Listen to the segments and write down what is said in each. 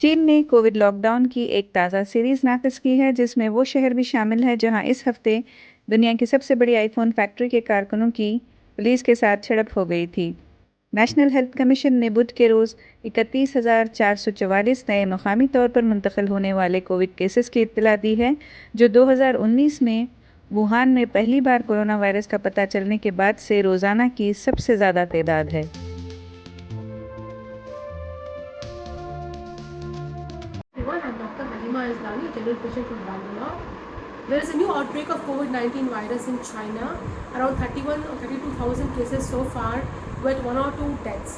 चीन ने Covid lockdown की एक ताज़ा सीरीज नाक़िस की है, जिसमें वो शहर भी शामिल है जहां इस हफ्ते दुनिया की सबसे बड़ी आईफोन फैक्ट्री के कारकुनों की पुलिस के साथ झड़प हो गई थी। नेशनल हेल्थ कमीशन ने बुध के रोज़ 31,444 नए मकामी तौर पर मुंतकिल होने वाले कोविड केसेस की इत्तला दी है, जो 2019 में वुहान में पहली बार कोरोना वायरस का पता चलने के बाद से रोज़ाना की सबसे ज़्यादा तादाद है। Everyone, I'm Dr. Haleema Yezdani, general patient from Bangalore. There is a new outbreak of COVID-19 virus in China. Around 31 or 32,000 cases so far, with 1 or 2 deaths.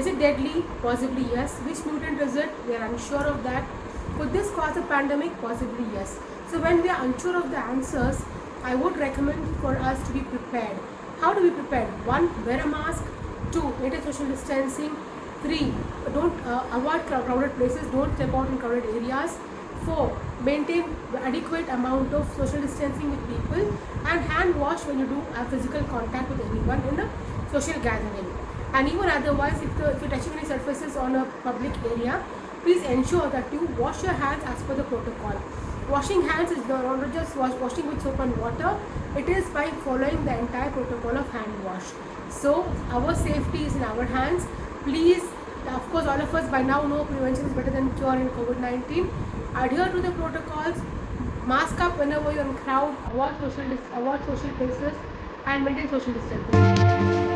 Is it deadly? Possibly yes. Which mutant is it? We are unsure of that. Could this cause a pandemic? Possibly yes. So when we are unsure of the answers, I would recommend for us to be prepared. How to be prepared? 1. Wear a mask. 2. Maintain social distancing. 3. Don't avoid crowded places. Don't step out in crowded areas. 4. Maintain adequate amount of social distancing with people, and hand wash when you do physical contact with anyone in a social gathering. And even otherwise, if you're touching any surfaces on a public area, please ensure that you wash your hands as per the protocol. Washing hands is not just washing with soap and water. It is by following the entire protocol of hand wash. So our safety is in our hands. Please, of course, all of us by now know prevention is better than cure in COVID-19. Adhere to the protocols. Mask up whenever you're in crowd. Avoid social places and maintain social distancing.